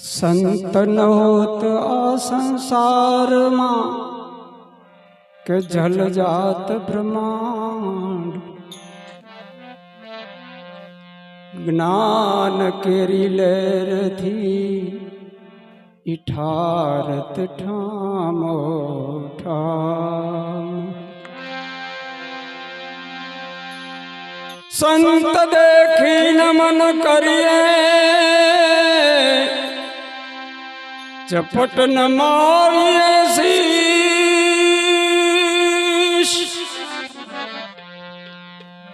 संत न होत आ संसार मां के जल जात ब्रह्मांड। ज्ञान केरी लहर थी इठारत ठामो ठाम। संत देखी नमन करिए चपट न मारिए शीश।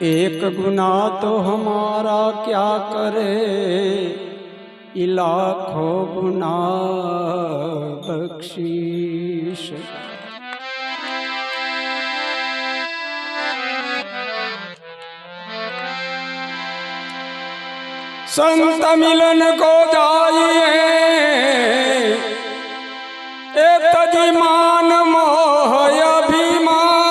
एक गुना तो हमारा क्या करे लाखों गुना बख्शीश। संत मिलन को जाइए तजी मान मोह अभिमान।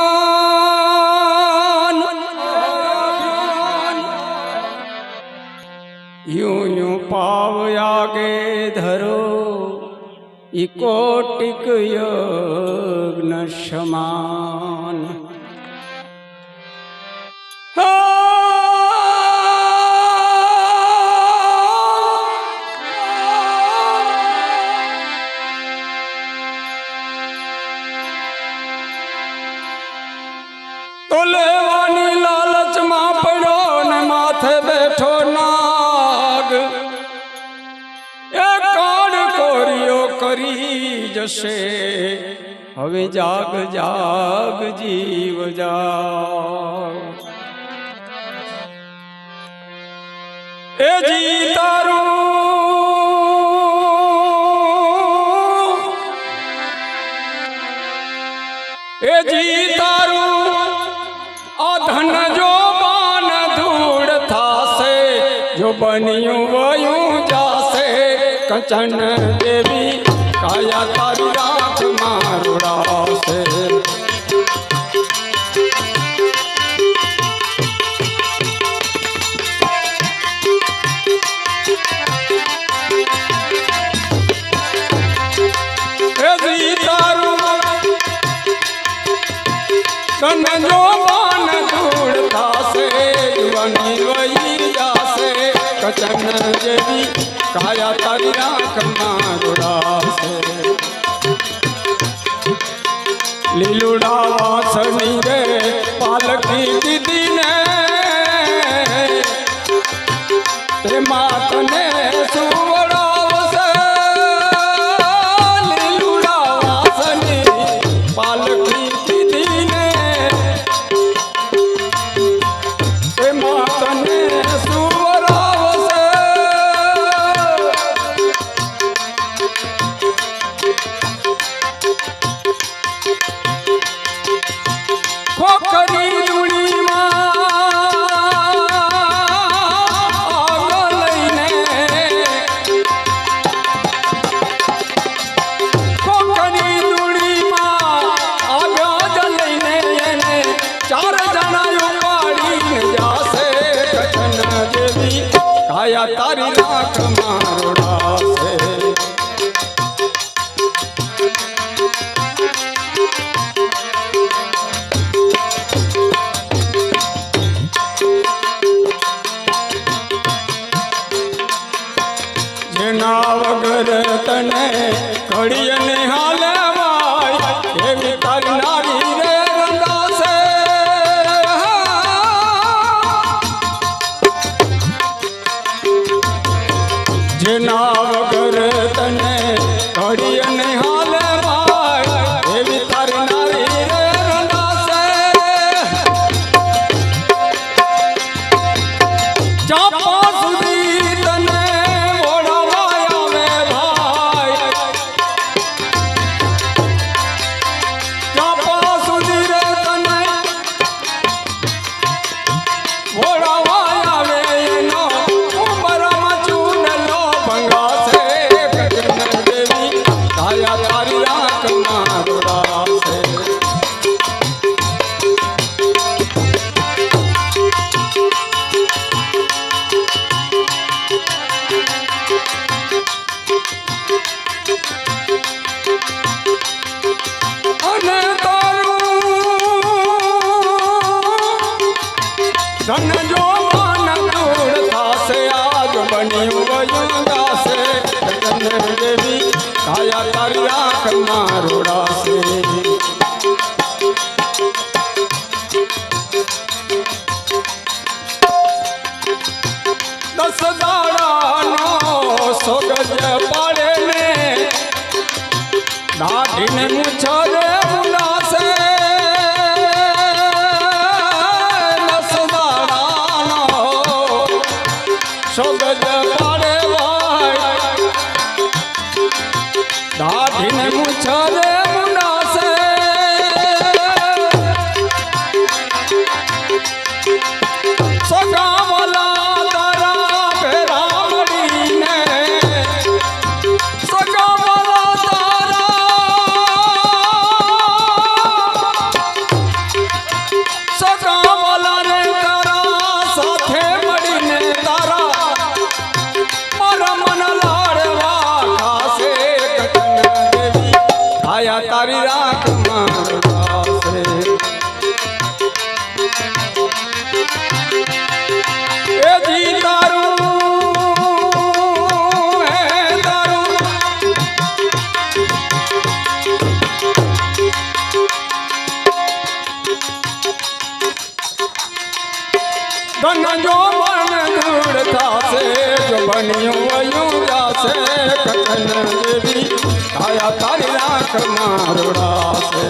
यूं यूं पाव आगे धरो इकोटिक यज्ञ समान। तो लेवानी लालच मां पड़ो ने माथे बैठो नाग। एक कान कोरियो करी जसे हवे जाग जाग जीव जाग। ए जी तारू ए जी तारू धन जो बान धूड़ था से जो बनियों वयूं जासे। कचन देवी काया तारी राख मारुड़ा से। धन जो बान धूड़ था से बनी वही जासे। कचन देवी काया तारी राख मारुड़ा से। लीलुड़ा वासनी रे पालकी दीदी ने ते मात ने सुवड़ा से। लीलुड़ा वासनी पालकी काया तारी राख मारुड़ा से। जेना वगर तने कड़ियन हाले वाय एवी तारी नारी रे रंगा से। जेना वगर तने कड़ियन हाले भाई एवी तारी नारी रे रंगा से। चापा सुधी तने ओढ़वाया में भाई। चापा सुधी रे तने ओढ़वाया में नो उमर मचून लो भंगा से। कचन देवी काया तारी राख मारुड़ा से। ધન જો મન દૂર થાશે આજ બન્યું વયું જાશે કચન દેવી કાયા તારી આંખમાં રોડાશે દસ દાડાનો સોગજ પાડે ને દાઢીને મૂછો રે ઉડાસે દસ દાડાનો સોગજ પાડે ભાઈ દાઢીને મૂછો રે ઉડાસે સગાવાલા તારી રાખમાં રોડાશે એ જી તારું હે તારું ધન જો મન દૂર થાશે જો બન્યું વયું જાશે કચન દેવી કાયા તારી આંખમાં રોડાશે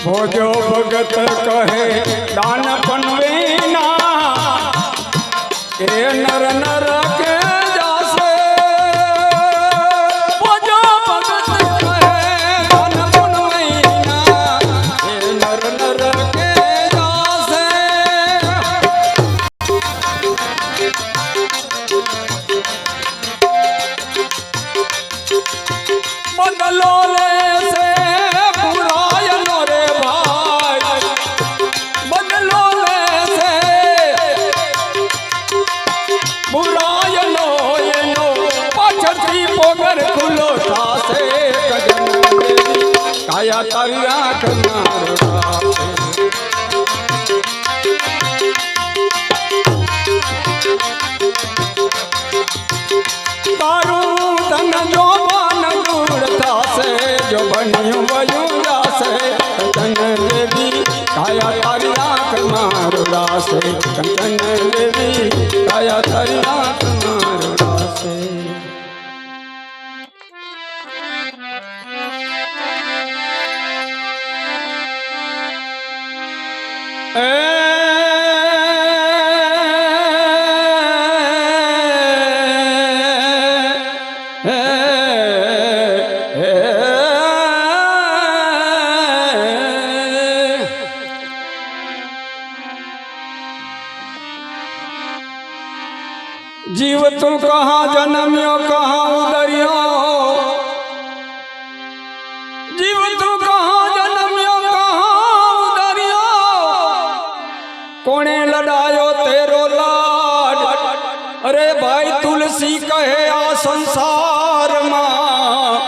ભોજો ભગત કહે દાન પનવીના એ નર નર કે જાશે ભોજો ભગત કહે દાન પનવીના એ નર નર કે જાશે બદલો લેશે પુરાયનો રે ભાઈ બદલો લેશે પુરાયનો એનો પાછળથી પોગર ખુલ્લો થાશે કજન દેવી કાયા તારી આંખમાં રોડાશે તારું ધન જો મન દૂર થાશે જો બન્યું વયું જાશે કંચન દેવી કાયા તારી આંખમાં રોડાશે કંચન દેવી કાયા તારી આંખમાં રોડાશે जीव तू कहाँ जन्म्यो कहाँ उदरियो जीव तू कहाँ जन्म्यो कहाँ उदरियो कोने लड़ायो तेरो लाड अरे भाई तुलसी कहे आ संसार मां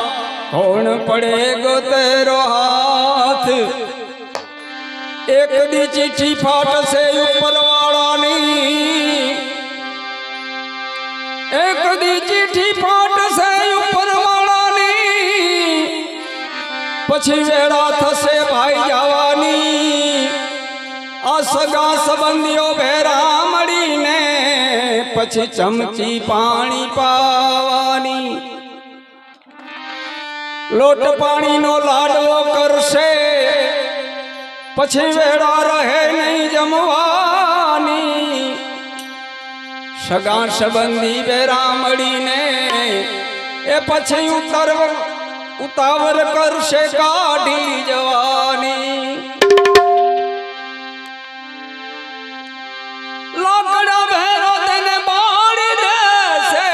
कौन पड़ेगो तेरो हाथ एक दी चिट्ठी फाट से ऊपर वाला एक दी चिट्ठी फाट से ऊपर वाळानी पछी वेड़ा थसे भाई जवानी आ सगा संबंधियों भेरा मळीने पछी चमची पाणी पावानी लोट पाणी नो लाडવો करशे पछी वेड़ा रहे नहीं जमवानी सगा संबंधी बेरा मळीने ए पछी उतावर करशे काढी जवानी लाकड़ा भेरो तेने बाड़ी देसे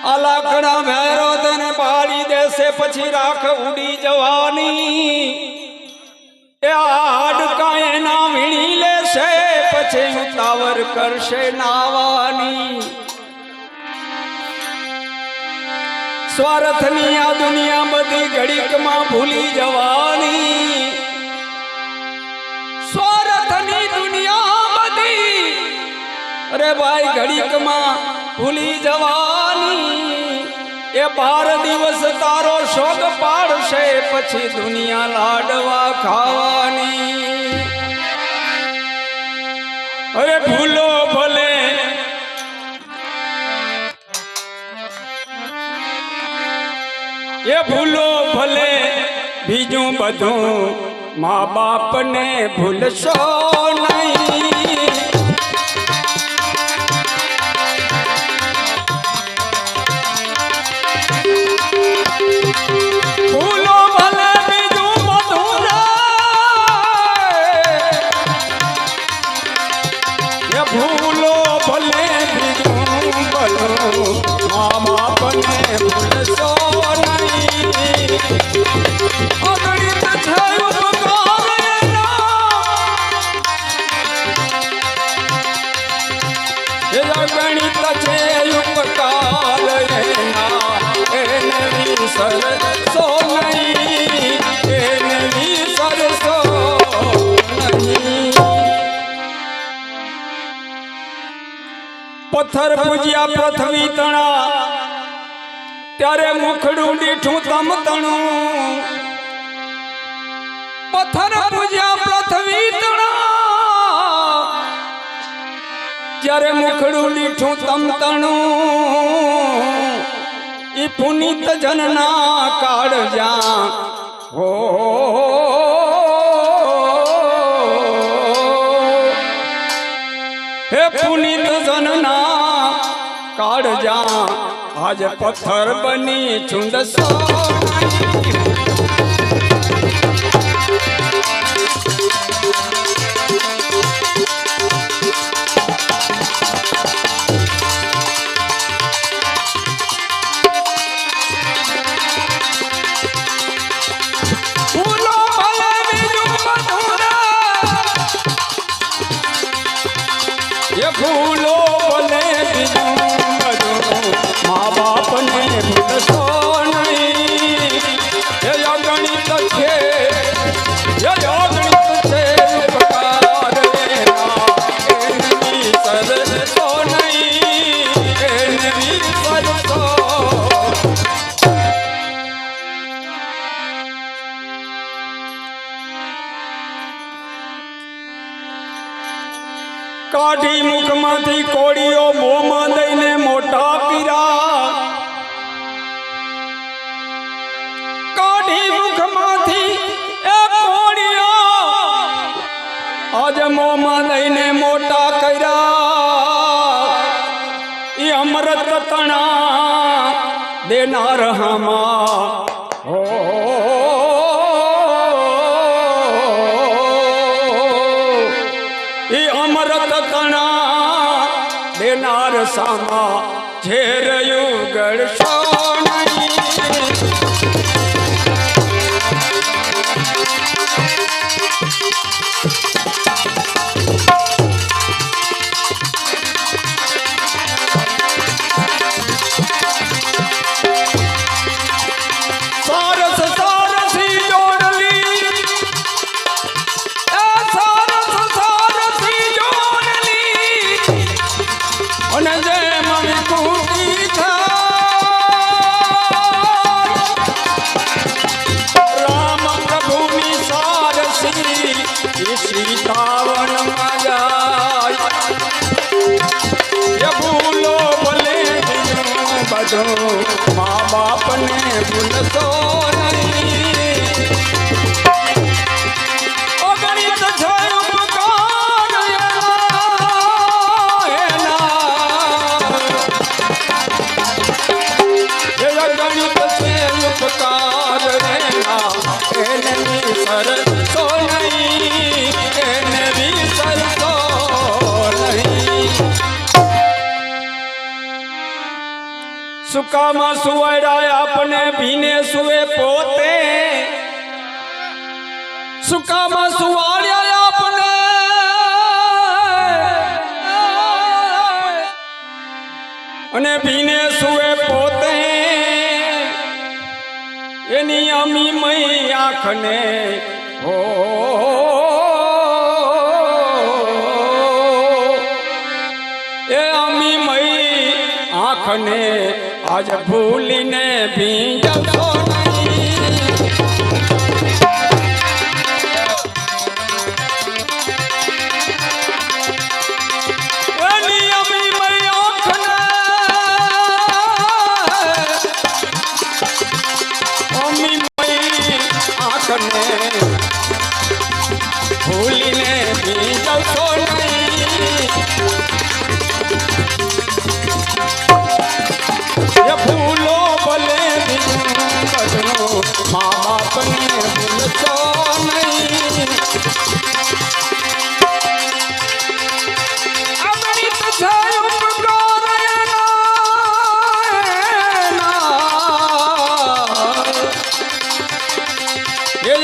आ लाकड़ा भेरो तेने बाड़ी देसे पछी राख उड़ी जवानी हाडका एना वीणी लेशे પછી ઉતાવર કરશે નાવાની સ્વાર્થની આ દુનિયા બધી ઘડીકમાં ભૂલી જવાની સ્વાર્થની દુનિયા બધી અરે ભાઈ ઘડીકમાં ભૂલી જવાની એ 12 દિવસ તારો શોક પાડશે પછી દુનિયા લાડવા ખાવાની અરે ભૂલો ભલે એ ભૂલો ભલે બીજું બધું મા બાપને ભૂલશો નહીં ભૂલો ભલે બીજું બધું એ ભૂલો ભલે બીજું ભલું મા બાપને ભૂલશો ગણિત છે ઉપકાર એને વિસરશો નહીં એને વિસરશો નહીં પથ્થર પૂજ્યા પૃથ્વી તણા ત્યારે મુખડું દીઠું તમ તણું પથ્થર પૂજ્યા પૃથ્વી તણા જ્યારે મુખડું દીઠું તમ તણું ઈ પુનિત જનના કાળજા હો હે પુનિત જનના કાળજા આજ પથ્થર બની ચુંદસો ભૂલો ભલે બીજું બધું મા બાપને ભૂલશો નહીં એ અગણિત છે એ અગણિત છે ઉપકાર એને વિસરશો નહીં એને વિસરશો કાઢી મુખમાંથી કોળીઓ મોંમાં દઈને મોટા પીરા કાઢી મુખમાંથી એ કોળીઓ આજ મોંમાં દઈને મોટા કર્યા એ અમૃત તણા દેનાર હામાં હો અમૃત તણા દેનાર સામા ઝેરયું ગળશો નહીં સારસ સારસી જોડલી અને જે મમી કુટી રામ પ્રભુની સારસી સીતાવનમાં જાય એ ભૂલો ભલે બધું મા બાપને ભૂલશો નહીં અગણિત છે ઉપકાર એને વિસરશો નહીં એને વિસરશો નહીં સુકામાં સુવાડ્યા આપને ભીને સુવે પોતે સુકામાં સુવાડ્યા આપને ભીને સુએ પોતે એની અમી મઈ આંખને હો એ અમી મઈ આંખને આજ ભૂલીને ભીંજવશો નહીં એની અમી મઈ આંખને અમી મઈ આંખને ભૂલીને ભીંજવશો નહીં ભૂલો ભલે બદલો મા બાપને ભૂલશો નહીં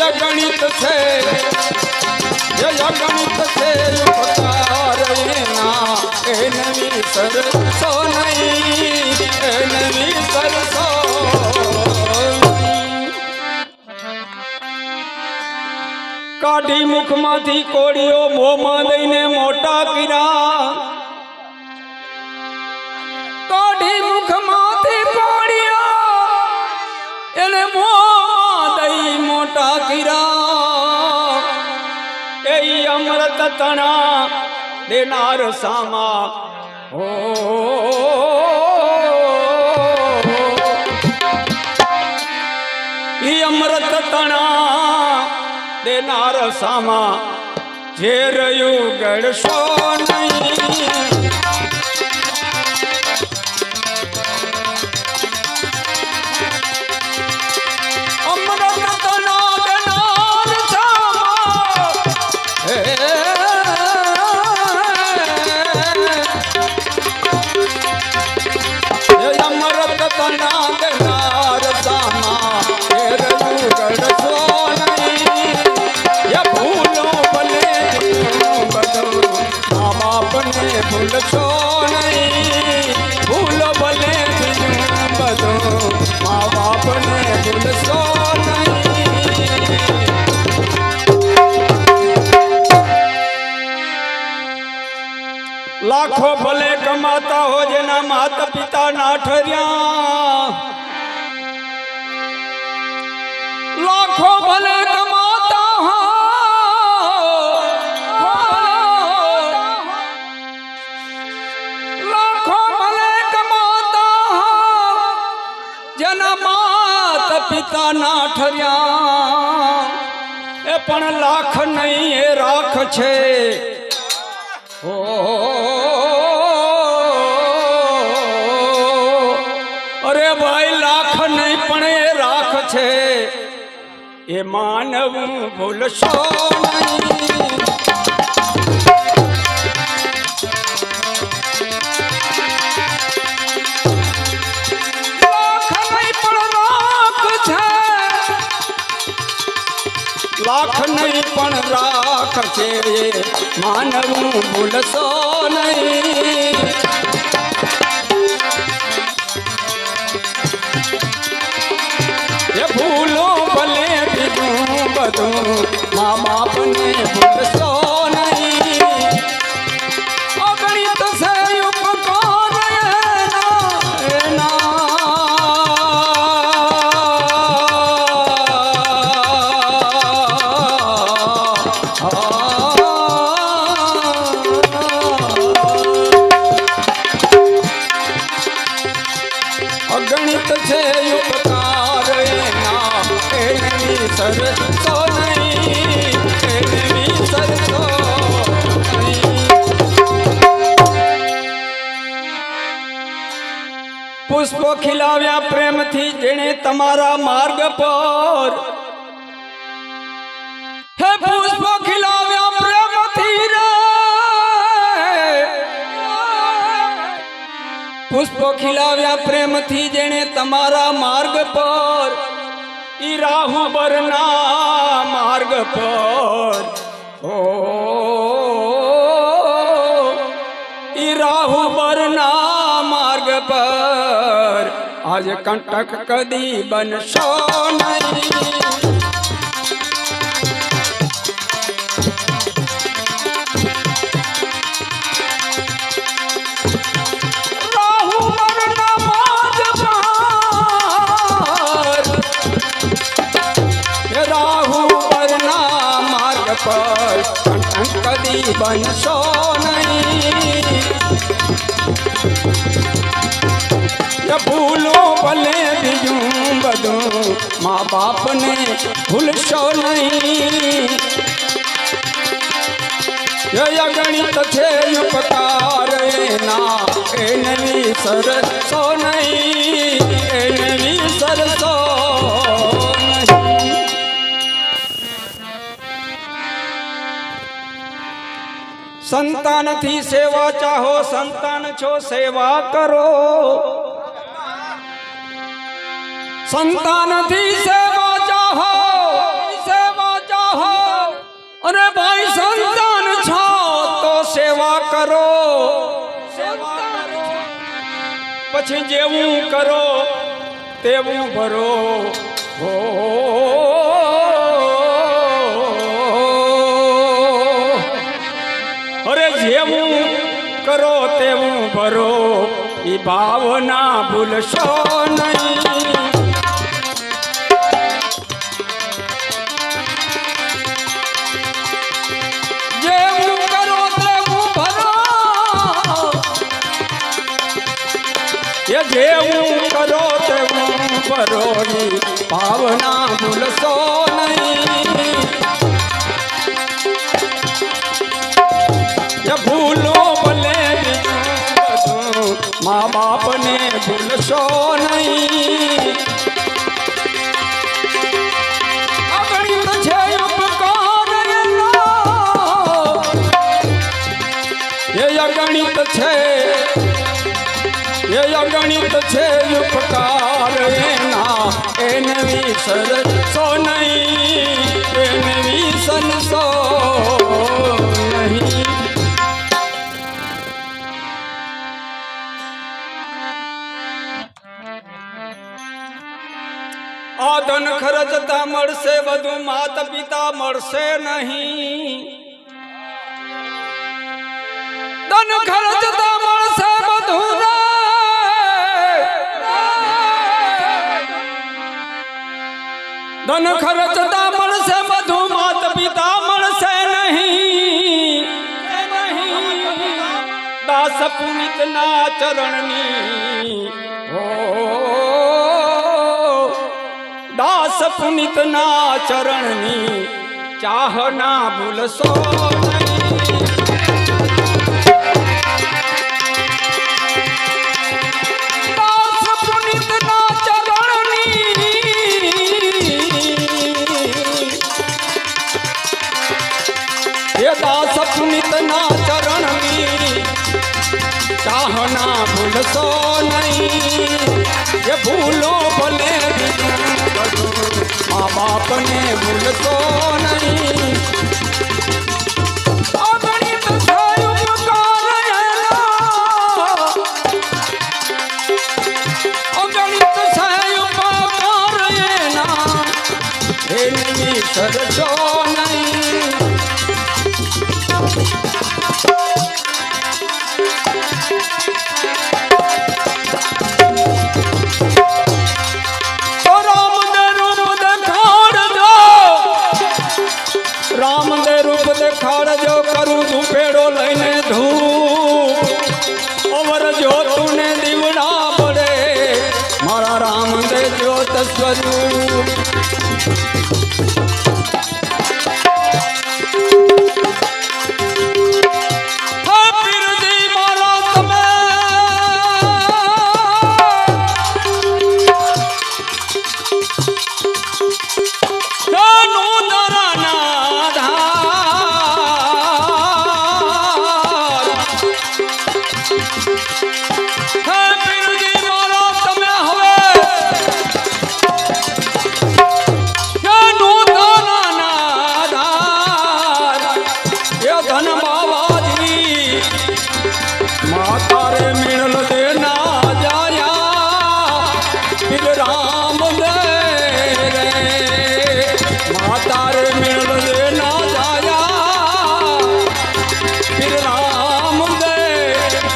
અગણિત છે એ અગણિત છે ઉપકાર એના એને વિસરશો નહીં એને વિસરશો કાઢી મુખમાંથી કોળીઓ મોંમાં દઈને મોટા કર્યા કાઢી મુખમાંથી કોળીઓ એને મોંમાં દઈ મોટા કર્યા એ અમૃત તણા દેનાર સામા હો ઈ અમૃત તણા દેનાર સામા જે રહ્યું ગળશો નહીં અમૃત તણા દેનાર સામા હે અમૃત તણા દેનાર સામા જે રહ્યું ગળશો નહીં ભૂલો ભલે મા બાપને ભૂલશો નહીં ભૂલો ભલે બધો મા બાપને ભૂલશો નહીં લાખો ભલે કમાતા હો જેના માતા પિતા ના ઠર્યા લાખો ભલે કમાતા હો લાખો ભલે કમાતા હો જેના માતા પિતા ના ઠર્યા એ પણ લાખ નહીં એ રાખ છે ઓ અરે ભાઈ લાખ નહીં પણ એ રાખ છે એ માનવ ભૂલશો નહીં લાખ નહીં પણ રાખ છે માનવ ભૂલશો નહીં એ ભૂલો ભલે બીજું બધું મા બાપને ભૂલશો નહીં અગણિત છે ઉપકાર એના અગણિત છે ઉપકાર એના એને વિસરશો નહીં એને વિસરશો નહીં પુષ્પો ખીલાવ્યા પ્રેમથી જેણે તમારા માર્ગ પર હે પુષ્પો ખીલાવ્યા પ્રેમથી રે પુષ્પો ખીલાવ્યા પ્રેમથી જેણે તમારા માર્ગ પર ઈ રાહુબરના માર્ગ પર ઓ ઈ રાહુબરના માર્ગ पर आज कंटक कदी बनशो नहीं। पर कदी बनशो नहीं। ये भूलो भले बिजू बदू माँ बाप ने भूलशो नहीं। ये गणित थे उपकार ना एनवी सरसो नहीं। एनवी सरसो संतान थी सेवा चाहो संतान छो सेवा करो। संतान थी सेवा चाहो अरे भाई संतान छो तो सेवा करो। पछी जेवू करो तेवू भरो हो। अरे जेवू करो तेवू भरो ई भावना भूलशो नहीं। जेवू करो तेवू भरो ये जेवू करो तेवू भरो ई भावना भूलशो नहीं। भूलो भले माँ बाप ने भूलशो नहीं। अगणित छे उपकार ये अगणित छे उपकार ना एनवी सरसो नहीं। एनवी सरसो नहीं। आ धन खर्चता मळशे बधु मात पिता मळशे नहीं। धन खर्चता मळशे बधु धन खर्चता मळशे बधु मात पिता मळशे नहीं। दास पुनित ना चरणनी हो। दास पुनित ना चरणनी चाहना भूलशो नहीं। दास पुनित ना चरणनी ये दास पुनित ना चरणनी चाहना भूलशो नहीं। ये भूलो भले माँ बाप ने भूलशो नहीं। अगणित छे उपकार अगणित छे उपकार ना एनवी सरसो नहीं। राम दे रूप देखाड़ जो करूँ धूपेड़ो लैने धूप ओवर जो तूने दीवड़ा पड़े मारा राम दे ज्योत स्वरूप।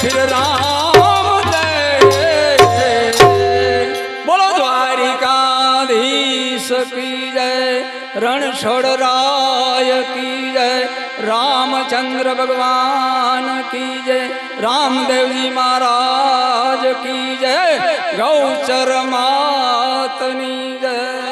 फिर राम जय। बोलो द्वारिकाधीश की जय, रणछोड़ राय की जय, रामचंद्र भगवान की जय, रामदेव जी महाराज की जय, गौचर मातनी जय।